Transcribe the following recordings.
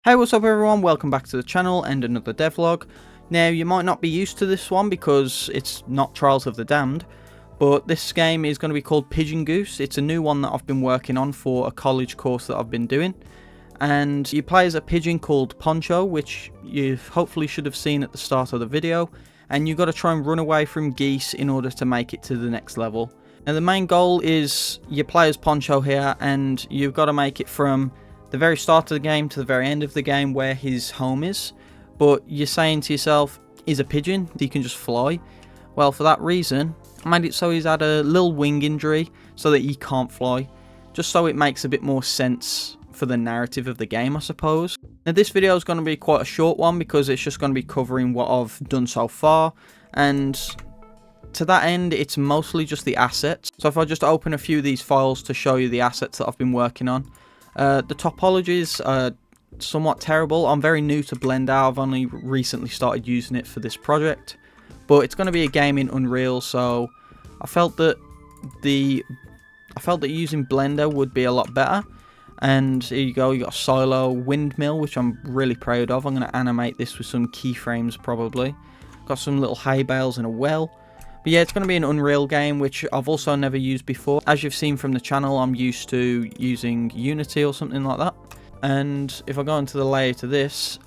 Hey, what's up everyone, welcome back to the channel and another devlog. Now, you might not be used to this one because it's not Trials of the Damned, but this game is going to be called Pigeon Goose. It's a new one that I've been working on for a college course that I've been doing. And you play as a pigeon called Poncho, which you hopefully should have seen at the start of the video. And you've got to try and run away from geese in order to make it to the next level. Now, the main goal is you play as Poncho here and you've got to make it from the very start of the game to the very end of the game where his home is. But you're saying to yourself, he's a pigeon, he can just fly. Well, for that reason, I made it so he's had a little wing injury so that he can't fly, just so it makes a bit more sense for the narrative of the game, I suppose. Now, this video is going to be quite a short one because it's just going to be covering what I've done so far, and to that end it's mostly just the assets. So if I just open a few of these files to show you the assets that I've been working on. The topologies are somewhat terrible. I'm very new to Blender. I've only recently started using it for this project, but it's going to be a game in Unreal, so I felt that using Blender would be a lot better. And here you go, you got a silo windmill, which I'm really proud of. I'm going to animate this with some keyframes probably. Got some little hay bales and a well. But yeah, it's going to be an Unreal game, which I've also never used before. As you've seen from the channel, I'm used to using Unity or something like that. And if I go into the layer to this,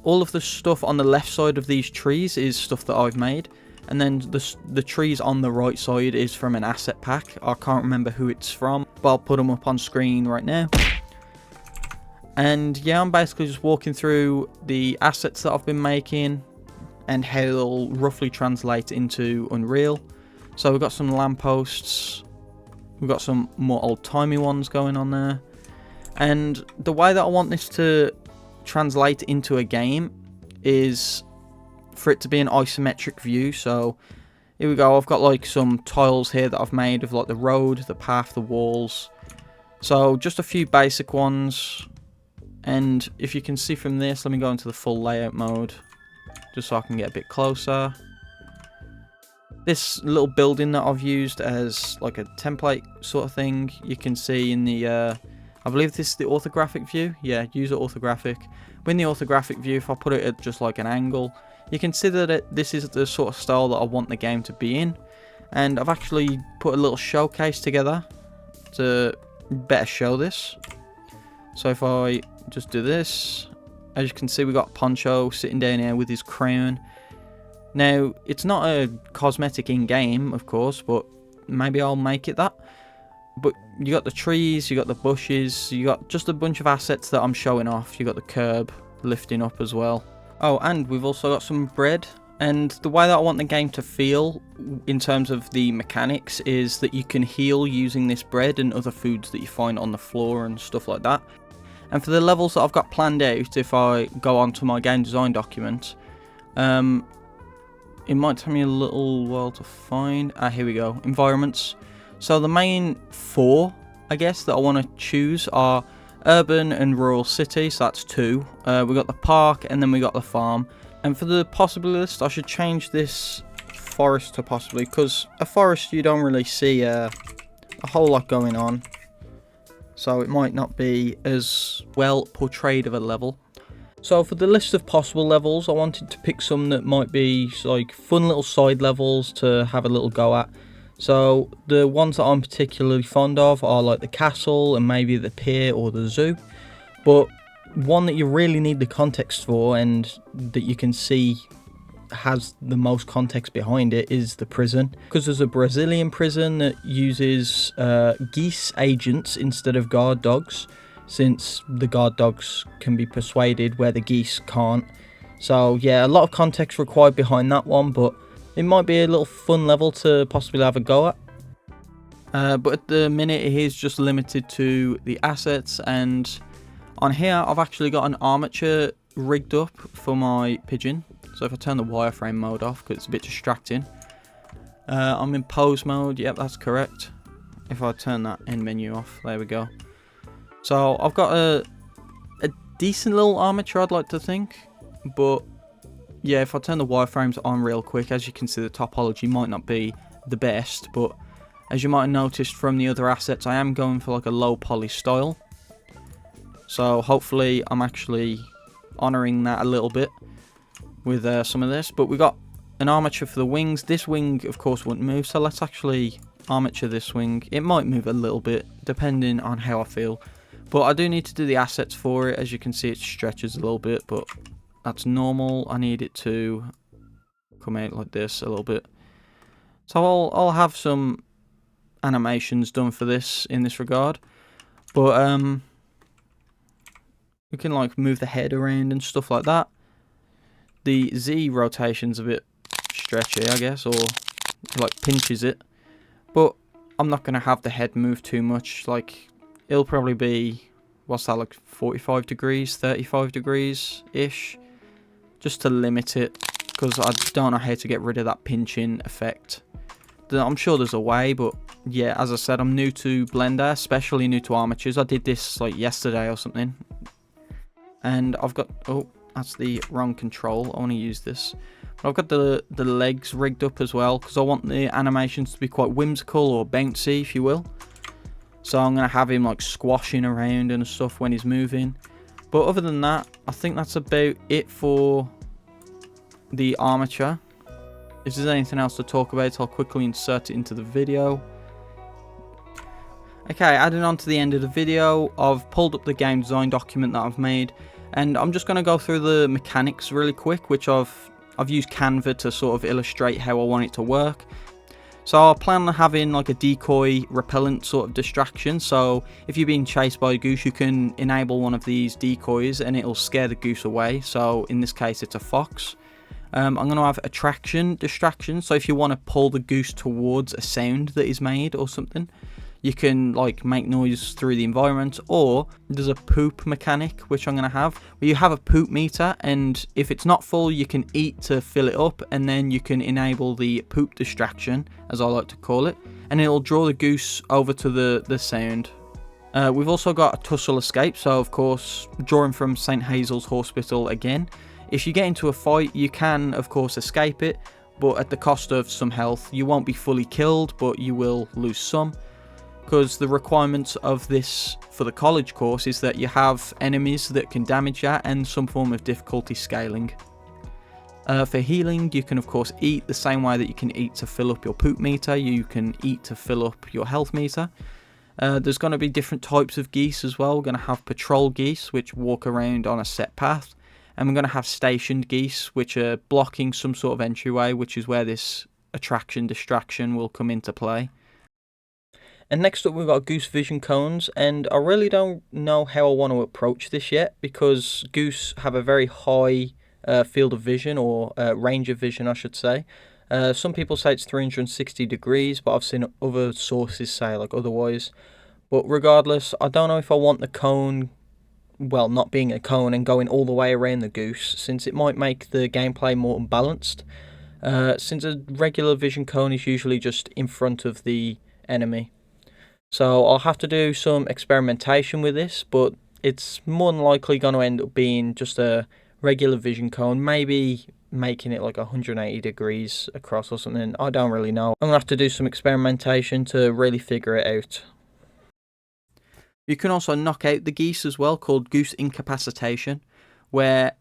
all of the stuff on the left side of these trees is stuff that I've made. And then the trees on the right side is from an asset pack. I can't remember who it's from, but I'll put them up on screen right now. And yeah, I'm basically just walking through the assets that I've been making and how they'll roughly translate into Unreal. So we've got some lampposts, we've got some more old-timey ones going on there. And the way that I want this to translate into a game is for it to be an isometric view. So here we go, I've got like some tiles here that I've made of like the road, the path, the walls. So just a few basic ones. And if you can see from this, let me go into the full layout mode, just so I can get a bit closer. This little building that I've used as like a template sort of thing, you can see in the, I believe this is the orthographic view. Yeah, use it orthographic. When the orthographic view, if I put it at just like an angle, you can see that this is the sort of style that I want the game to be in. And I've actually put a little showcase together to better show this. So if I just do this, as you can see, we got Poncho sitting down here with his crown. Now, it's not a cosmetic in-game, of course, but maybe I'll make it that. But you got the trees, you got the bushes, you got just a bunch of assets that I'm showing off. You got the curb lifting up as well. Oh, and we've also got some bread. And the way that I want the game to feel in terms of the mechanics is that you can heal using this bread and other foods that you find on the floor and stuff like that. And for the levels that I've got planned out, if I go onto my game design document, it might take me a little while to find. Here we go, environments. So the main four, I guess, that I want to choose are urban and rural city, so that's two. We got the park and then we got the farm. And for the possible list, I should change this forest to possibly, because a forest you don't really see a whole lot going on. So it might not be as well portrayed of a level. So for the list of possible levels, I wanted to pick some that might be like fun little side levels to have a little go at. So the ones that I'm particularly fond of are like the castle and maybe the pier or the zoo. But one that you really need the context for and that you can see has the most context behind it is the prison, because there's a Brazilian prison that uses geese agents instead of guard dogs, since the guard dogs can be persuaded where the geese can't. So yeah, a lot of context required behind that one, but it might be a little fun level to possibly have a go at. But at the minute it is just limited to the assets, and on here I've actually got an armature rigged up for my pigeon. So if I turn the wireframe mode off, because it's a bit distracting. I'm in pose mode, yep, that's correct. If I turn that end menu off, there we go. So I've got a decent little armature, I'd like to think. But yeah, if I turn the wireframes on real quick, as you can see, the topology might not be the best. But as you might have noticed from the other assets, I am going for like a low poly style. So hopefully I'm actually honouring that a little bit with some of this. But we got an armature for the wings. This wing of course wouldn't move, so let's actually armature this wing. It might move a little bit depending on how I feel, but I do need to do the assets for it. As you can see, it stretches a little bit, but that's normal. I need it to come out like this a little bit. So I'll have some animations done for this in this regard, but we can like move the head around and stuff like that. The Z rotation's a bit stretchy, I guess, or like pinches it, but I'm not gonna have the head move too much. Like, it'll probably be, what's that, like 45 degrees, 35 degrees ish, just to limit it, because I don't know how to get rid of that pinching effect. I'm sure there's a way, but yeah, as I said, I'm new to Blender, especially new to armatures. I did this like yesterday or something, and I've got, oh, that's the wrong control. I want to use this. But I've got the legs rigged up as well, because I want the animations to be quite whimsical or bouncy, if you will. So I'm going to have him like squashing around and stuff when he's moving. But other than that, I think that's about it for the armature. If there's anything else to talk about, I'll quickly insert it into the video. Okay, adding on to the end of the video, I've pulled up the game design document that I've made, and I'm just going to go through the mechanics really quick, which I've used Canva to sort of illustrate how I want it to work. So I plan on having like a decoy repellent sort of distraction. So if you're being chased by a goose, you can enable one of these decoys and it'll scare the goose away. So in this case, it's a fox. I'm going to have attraction distraction. So if you want to pull the goose towards a sound that is made or something, you can like make noise through the environment. Or there's a poop mechanic, which I'm going to have, where you have a poop meter, and if it's not full, you can eat to fill it up, and then you can enable the poop distraction, as I like to call it, and it'll draw the goose over to the sound. We've also got a tussle escape, so of course, drawing from St. Hazel's Hospital again. If you get into a fight, you can of course escape it, but at the cost of some health. You won't be fully killed, but you will lose some, because the requirements of this for the college course is that you have enemies that can damage that and some form of difficulty scaling. For healing, you can of course eat the same way that you can eat to fill up your poop meter. You can eat to fill up your health meter. There's going to be different types of geese as well. We're going to have patrol geese, which walk around on a set path. And we're going to have stationed geese, which are blocking some sort of entryway, which is where this attraction distraction will come into play. And next up, we've got goose vision cones, and I really don't know how I want to approach this yet, because goose have a very high field of vision, or range of vision I should say. Some people say it's 360 degrees, but I've seen other sources say like otherwise. But regardless, I don't know if I want the cone, well, not being a cone and going all the way around the goose, since it might make the gameplay more unbalanced. Since a regular vision cone is usually just in front of the enemy. So I'll have to do some experimentation with this, but it's more than likely going to end up being just a regular vision cone, maybe making it like 180 degrees across or something. I don't really know. I'm going to have to do some experimentation to really figure it out. You can also knock out the geese as well, called goose incapacitation, where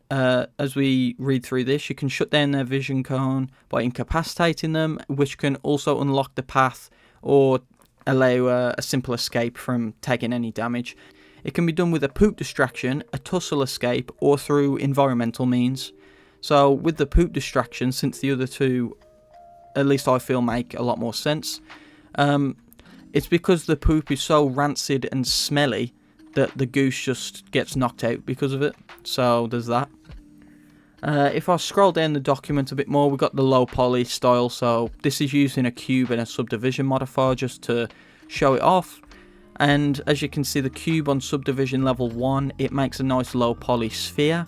as we read through this, you can shut down their vision cone by incapacitating them, which can also unlock the path or allow a simple escape from taking any damage. It can be done with a poop distraction, a tussle escape, or through environmental means. So with the poop distraction, since the other two, at least I feel, make a lot more sense, it's because the poop is so rancid and smelly that the goose just gets knocked out because of it. So there's that. If I scroll down the document a bit more, we've got the low poly style. So this is using a cube and a subdivision modifier just to show it off. And as you can see, the cube on subdivision level 1, it makes a nice low poly sphere.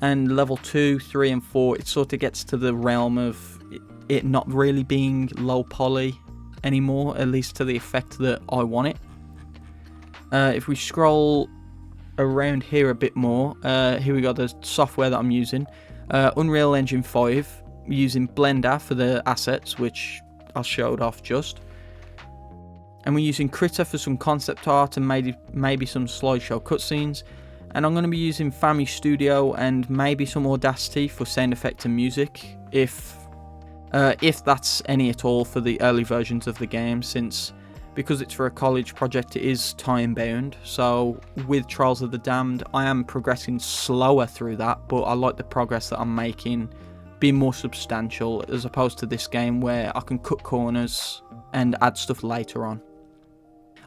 And level 2, 3 and 4, it sort of gets to the realm of it not really being low poly anymore, at least to the effect that I want it. If we scroll around here a bit more, here we got the software that I'm using. Unreal Engine 5, using Blender for the assets, which I showed off just. And we're using Critter for some concept art and maybe some slideshow cutscenes. And I'm going to be using Fami Studio and maybe some Audacity for sound effect and music, if that's any at all for the early versions of the game, since because it's for a college project, it is time bound. So with Trials of the Damned, I am progressing slower through that, but I like the progress that I'm making being more substantial, as opposed to this game where I can cut corners and add stuff later on.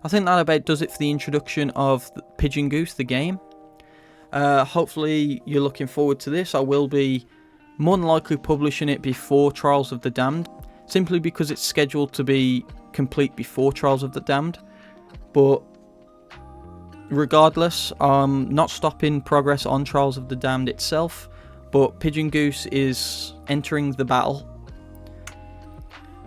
I think that about does it for the introduction of Pigeon Goose, the game. Hopefully you're looking forward to this. I will be more than likely publishing it before Trials of the Damned, simply because it's scheduled to be complete before Trials of the Damned. But regardless, I'm not stopping progress on Trials of the Damned itself, but Pigeon Goose is entering the battle.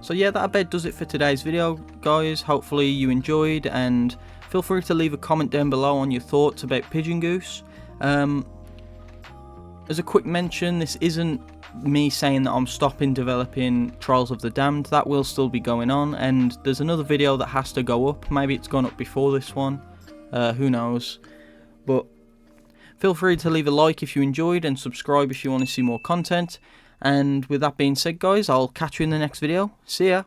So yeah, that about does it for today's video, guys. Hopefully you enjoyed, and feel free to leave a comment down below on your thoughts about Pigeon Goose. As a quick mention, this isn't me saying that I'm stopping developing Trials of the Damned. That will still be going on, and there's another video that has to go up. Maybe it's gone up before this one, who knows. But feel free to leave a like if you enjoyed, and subscribe if you want to see more content. And with that being said, guys, I'll catch you in the next video. See ya!